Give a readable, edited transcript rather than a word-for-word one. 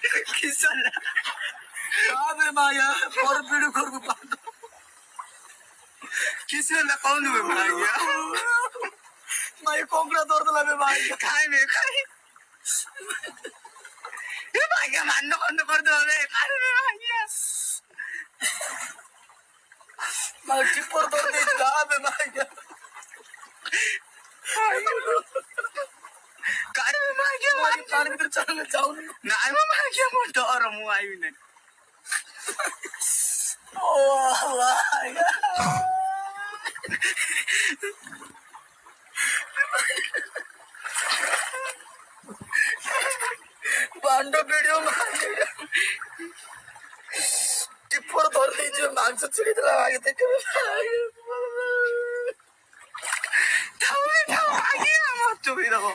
किसला आबे माया और वीडियो कर को पातो किसला कौन में माया माया कोंकड़ा तोड़ दला बे माया खाए में खाए ये माया माननो कर दो बे खाए में माया माया टिप्पर तोड़ दे आबे माया कारे में माया माया पानी भीतर चल जाऊ ना माया मोटो और मु आयु ने ओ माया बांडो वीडियो टिप्पर तोड़ दीजिए मांस छिड़ी दिला आगे देख आगे मत तो भी रहो